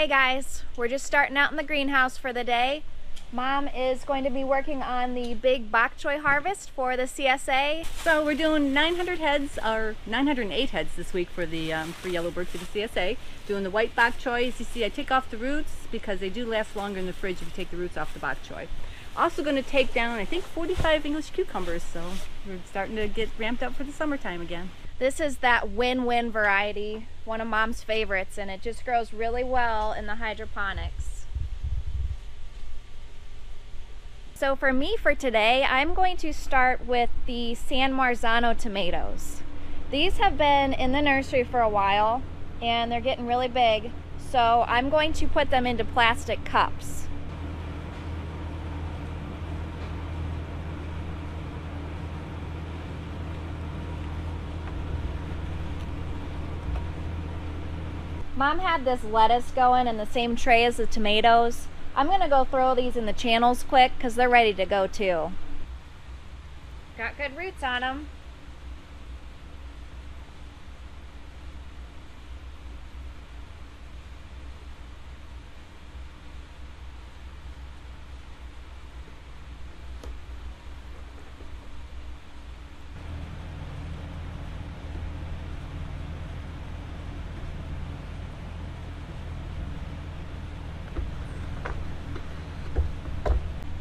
Hey guys, we're just starting out in the greenhouse for the day. Mom is going to be working on the big bok choy harvest for the CSA. So we're doing 900 heads, or 908 heads this week for the yellowbird for the CSA. Doing the white bok choy. As you see, I take off the roots because they do last longer in the fridge if you take the roots off the bok choy. Also going to take down, I think, 45 English cucumbers, so we're starting to get ramped up for the summertime again. This is that win-win variety, one of Mom's favorites, and it just grows really well in the hydroponics. So for me for today, I'm going to start with the San Marzano tomatoes. These have been in the nursery for a while and they're getting really big, so I'm going to put them into plastic cups. Mom had this lettuce going in the same tray as the tomatoes. I'm gonna go throw these in the channels quick because they're ready to go too. Got good roots on them.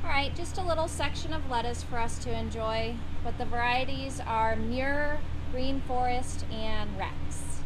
Alright, just a little section of lettuce for us to enjoy, but the varieties are Muir, Green Forest, and Rex.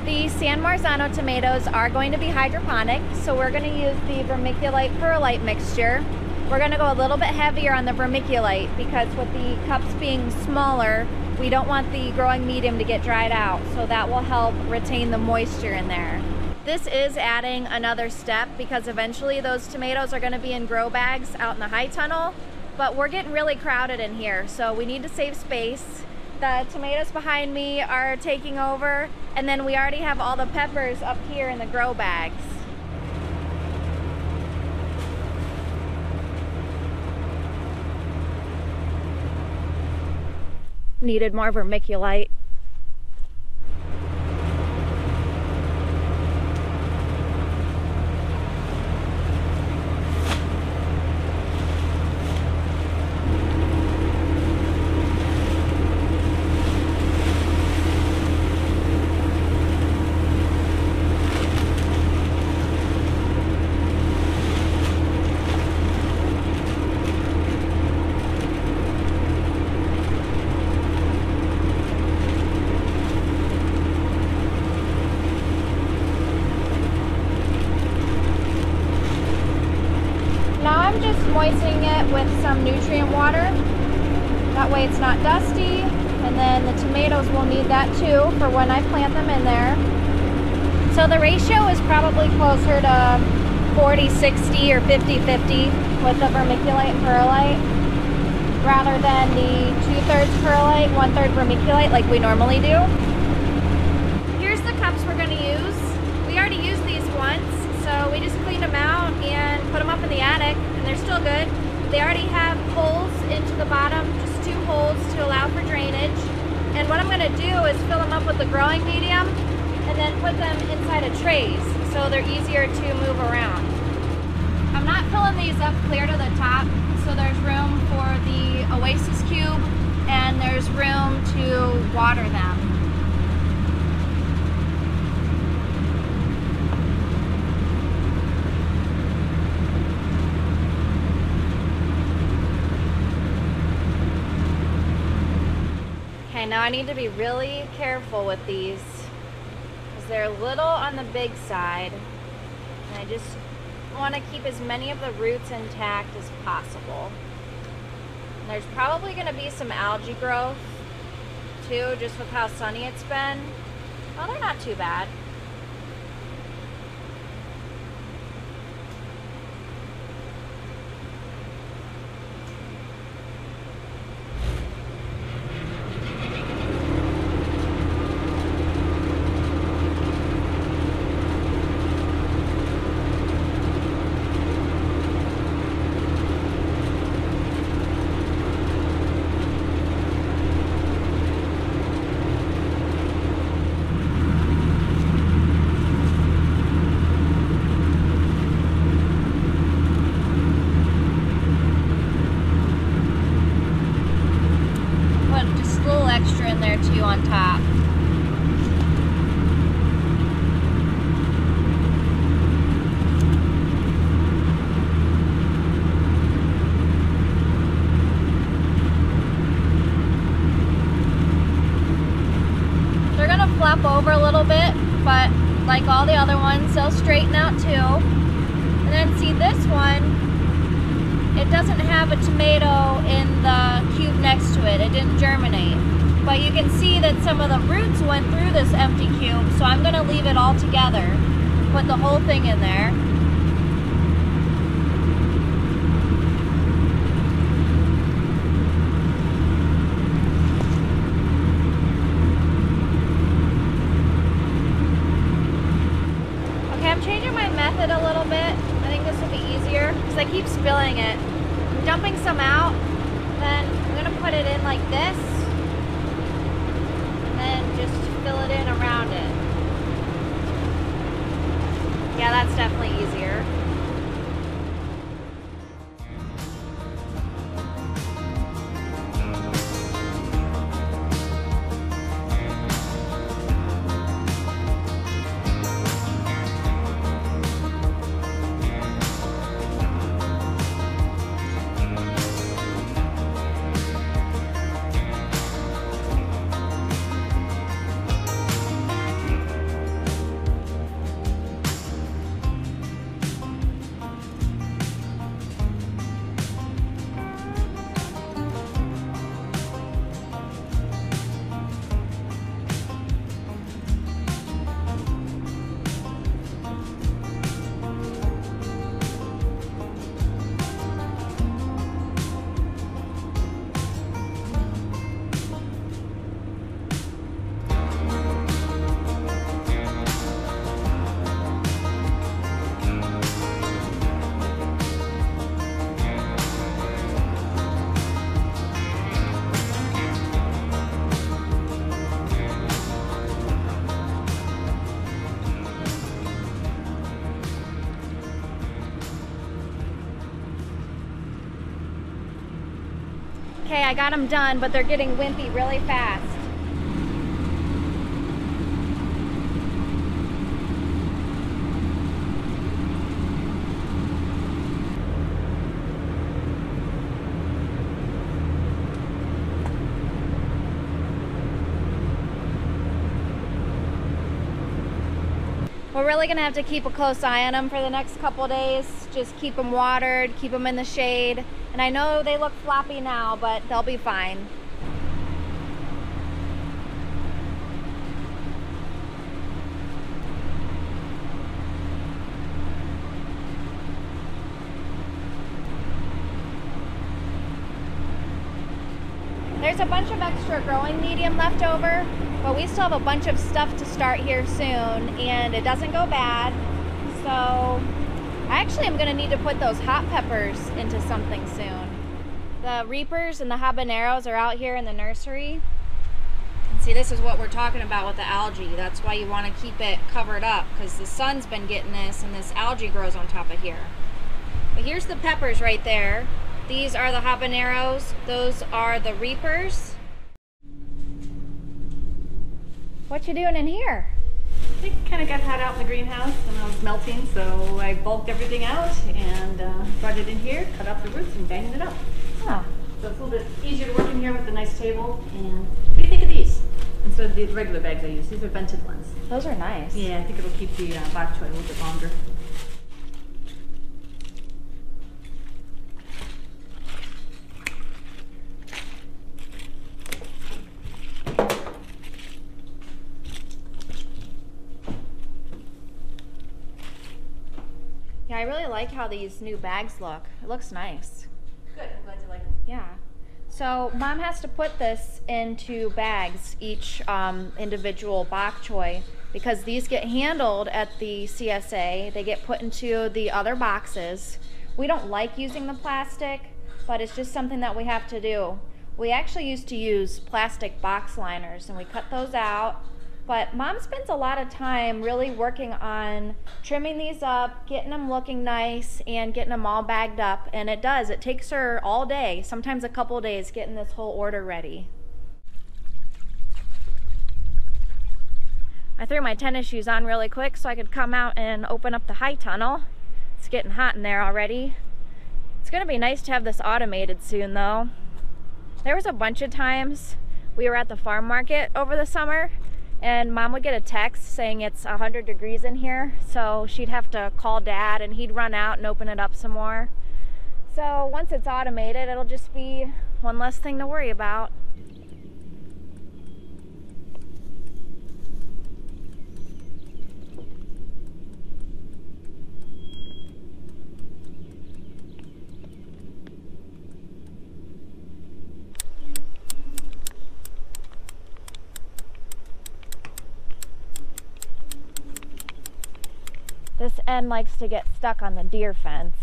The San Marzano tomatoes are going to be hydroponic, so we're going to use the vermiculite perlite mixture. We're going to go a little bit heavier on the vermiculite because with the cups being smaller, we don't want the growing medium to get dried out, so that will help retain the moisture in there. This is adding another step because eventually those tomatoes are going to be in grow bags out in the high tunnel, but we're getting really crowded in here, so we need to save space. The tomatoes behind me are taking over, and then we already have all the peppers up here in the grow bags. Needed more vermiculite. Moistening it with some nutrient water. That way it's not dusty, and then the tomatoes will need that too for when I plant them in there. So the ratio is probably closer to 40-60 or 50-50 with the vermiculite and perlite, rather than the 2/3 perlite, 1/3 vermiculite like we normally do. Here's the cups we're going to use. We already used these once, so we just cleaned them out and put them up in the attic, and they're still good. They already have holes into the bottom, just 2 holes to allow for drainage. And what I'm going to do is fill them up with the growing medium and then put them inside of trays so they're easier to move around. I'm not filling these up clear to the top, so there's room for the Oasis cube and there's room to water them. Okay, now I need to be really careful with these because they're a little on the big side, and I just want to keep as many of the roots intact as possible. And there's probably going to be some algae growth too, just with how sunny it's been. Well, they're not too bad. few on top. They're gonna flop over a little bit, but like all the other ones, they'll straighten out too. And then see this one, it doesn't have a tomato in the cube next to it. It didn't germinate. But you can see that some of the roots went through this empty cube, so I'm gonna leave it all together. Put the whole thing in there. It a little bit. I think this will be easier because I keep spilling it. I'm dumping some out, then I'm gonna put it in like this, and then just fill it in around it. Yeah, that's definitely easier. Okay, I got them done, but they're getting wimpy really fast. We're really gonna have to keep a close eye on them for the next couple days. Just keep them watered, keep them in the shade. And I know they look floppy now, but they'll be fine. There's a bunch of extra growing medium left over, but we still have a bunch of stuff to start here soon, and it doesn't go bad. So I actually am gonna need to put those hot peppers into something soon. The reapers and the habaneros are out here in the nursery. And see, this is what we're talking about with the algae. That's why you wanna keep it covered up, because the sun's been getting this and this algae grows on top of here. But here's the peppers right there. These are the habaneros, those are the reapers. What you doing in here? It kind of got hot out in the greenhouse and I was melting, so I bulked everything out and brought it in here, cut off the roots and banged it up. Oh. So it's a little bit easier to work in here with a nice table. And what do you think of these? Instead of the regular bags I use, these are vented ones. Those are nice. Yeah, I think it'll keep the bok choy a little bit longer. Yeah, I really like how these new bags look. It looks nice. Good, I'm glad you like them. Yeah. So Mom has to put this into bags, each individual bok choy, because these get handled at the CSA. They get put into the other boxes. We don't like using the plastic, but it's just something that we have to do. We actually used to use plastic box liners and we cut those out. But Mom spends a lot of time really working on trimming these up, getting them looking nice, and getting them all bagged up. And it does. It takes her all day, sometimes a couple days, getting this whole order ready. I threw my tennis shoes on really quick so I could come out and open up the high tunnel. It's getting hot in there already. It's gonna be nice to have this automated soon though. There was a bunch of times we were at the farm market over the summer and Mom would get a text saying it's 100 degrees in here, so she'd have to call Dad and he'd run out and open it up some more. So once it's automated, it'll just be one less thing to worry about. This end likes to get stuck on the deer fence.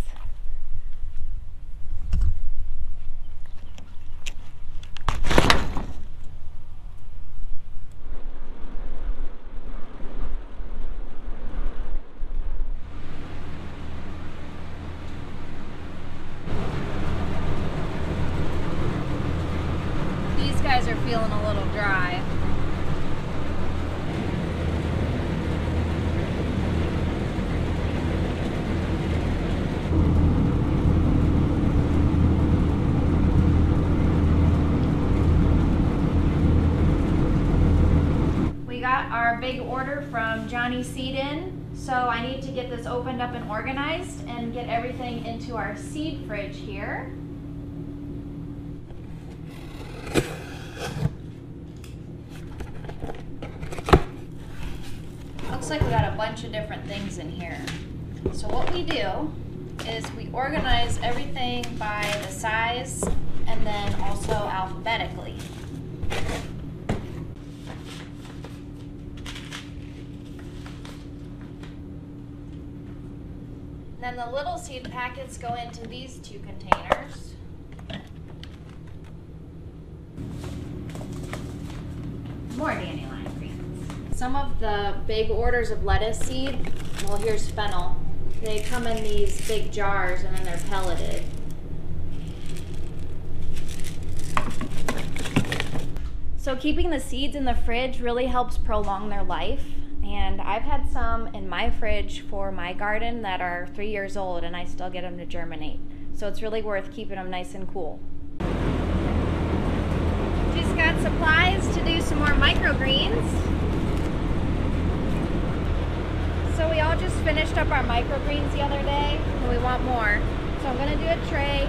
These guys are feeling a little dry. Our big order from Johnny Seed in, so I need to get this opened up and organized and get everything into our seed fridge here. Looks like we got a bunch of different things in here. So what we do is we organize everything by the size and then also alphabetically. Then the little seed packets go into these two containers. More dandelion greens. Some of the big orders of lettuce seed, well, here's fennel. They come in these big jars and then they're pelleted. So keeping the seeds in the fridge really helps prolong their life. And I've had some in my fridge for my garden that are 3 years old and I still get them to germinate. So it's really worth keeping them nice and cool. Just got supplies to do some more microgreens. So we all just finished up our microgreens the other day and we want more. So I'm gonna do a tray,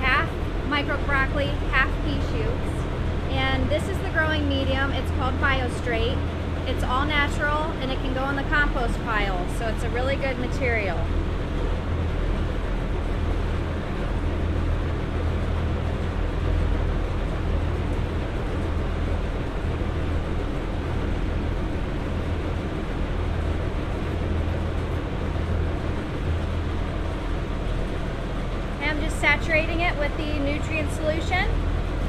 half micro broccoli, half pea shoots. And this is the growing medium. It's called BioStraight. It's all natural and it can go in the compost pile, so it's a really good material. And I'm just saturating it with the nutrient solution.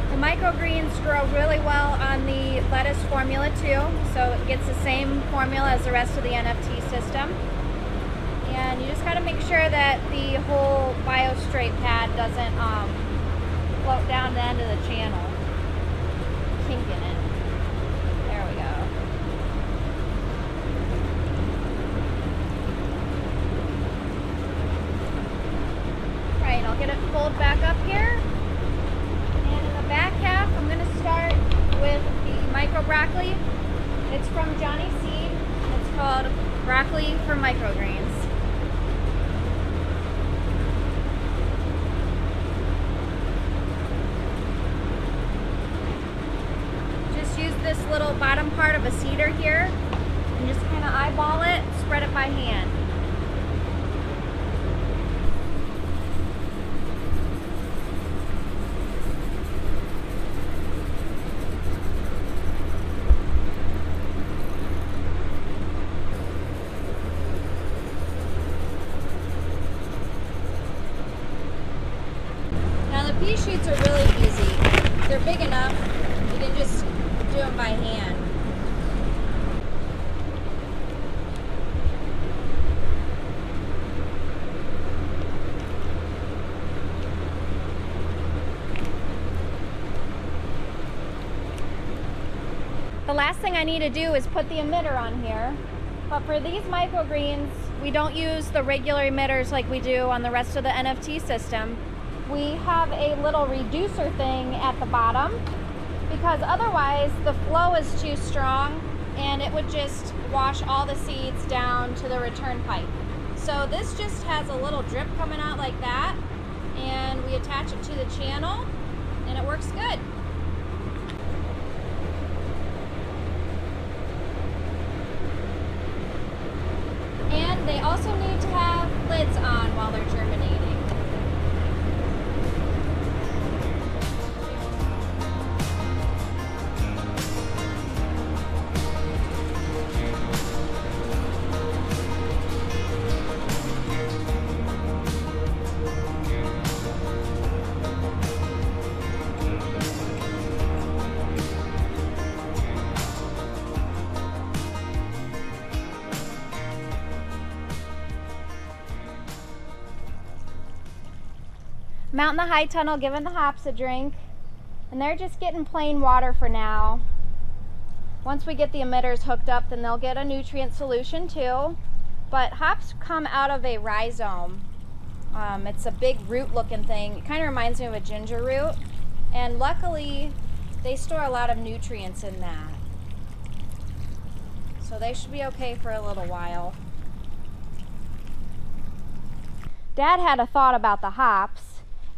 The microgreens grow really well on the lettuce formula too, so it gets the same formula as the rest of the NFT system. And you just got to make sure that the whole BioStraight pad doesn't float down the end of the channel. Kink in it. There we go. Right, I'll get it pulled back up here. Back half, I'm going to start with the micro broccoli. It's from Johnny Seed. It's called Broccoli for Microgreens. Just use this little bottom part of a seeder here and just kind of eyeball it, spread it by hand. Pea shoots are really easy. They're big enough, you can just do them by hand. The last thing I need to do is put the emitter on here. But for these microgreens, we don't use the regular emitters like we do on the rest of the NFT system. We have a little reducer thing at the bottom because otherwise the flow is too strong and it would just wash all the seeds down to the return pipe. So this just has a little drip coming out like that, and we attach it to the channel and it works good. And they also need to have lids on while they're germinating. I'm out in the high tunnel giving the hops a drink, and they're just getting plain water for now. Once we get the emitters hooked up, then they'll get a nutrient solution too. But hops come out of a rhizome. It's a big root looking thing. It kind of reminds me of a ginger root, and luckily they store a lot of nutrients in that. So they should be okay for a little while. Dad had a thought about the hops.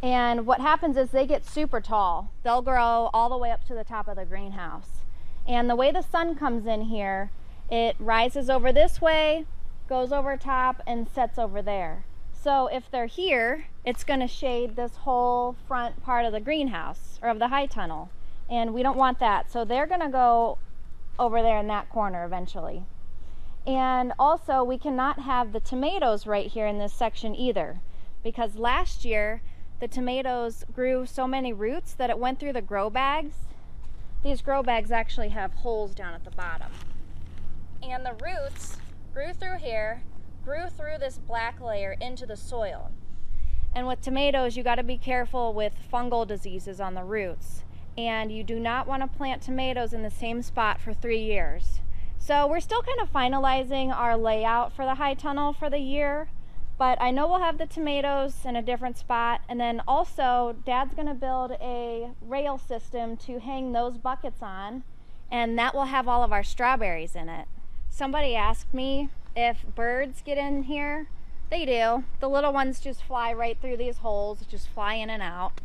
And what happens is they get super tall. They'll grow all the way up to the top of the greenhouse. And the way the sun comes in here, it rises over this way, goes over top, and sets over there. So if they're here, it's going to shade this whole front part of the greenhouse, or of the high tunnel. And we don't want that. So they're going to go over there in that corner eventually. And also, we cannot have the tomatoes right here in this section either. Because last year, the tomatoes grew so many roots that it went through the grow bags. These grow bags actually have holes down at the bottom. And the roots grew through here, grew through this black layer into the soil. And with tomatoes, you got to be careful with fungal diseases on the roots. And you do not want to plant tomatoes in the same spot for 3 years. So we're still kind of finalizing our layout for the high tunnel for the year. But I know we'll have the tomatoes in a different spot, and then also Dad's gonna build a rail system to hang those buckets on, and that will have all of our strawberries in it. Somebody asked me if birds get in here. They do. The little ones just fly right through these holes, just fly in and out.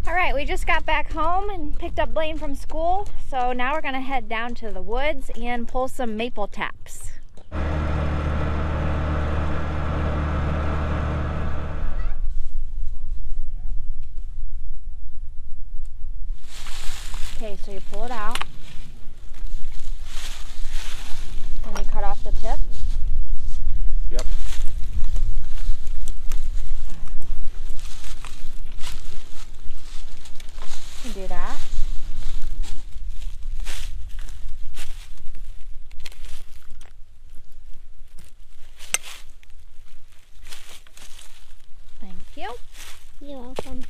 All right, we just got back home and picked up Blaine from school, so now we're gonna head down to the woods and pull some maple taps. Okay, so you pull it out, and you cut off the tip. Yep. You can do that. Thank you. You're welcome.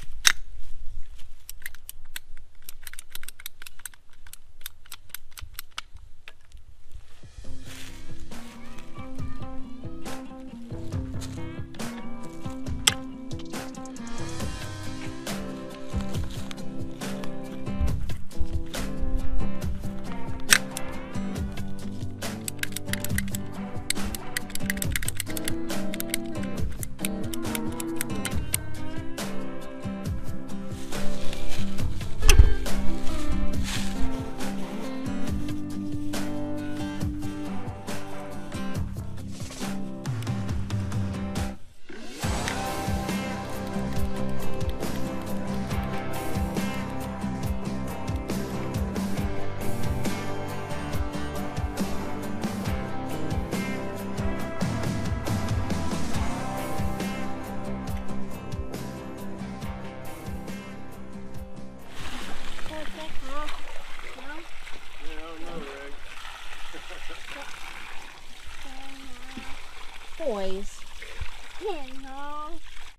noise.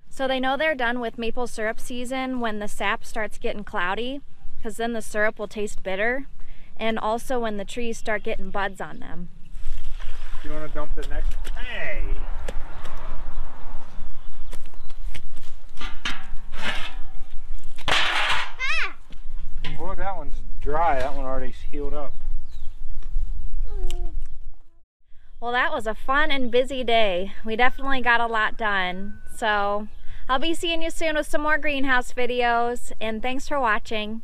So they know they're done with maple syrup season when the sap starts getting cloudy, because then the syrup will taste bitter, and also when the trees start getting buds on them. You want to dump it next? Hey! Oh, look, that one's dry. That one already healed up. Well, that was a fun and busy day. We definitely got a lot done. So I'll be seeing you soon with some more greenhouse videos, and thanks for watching.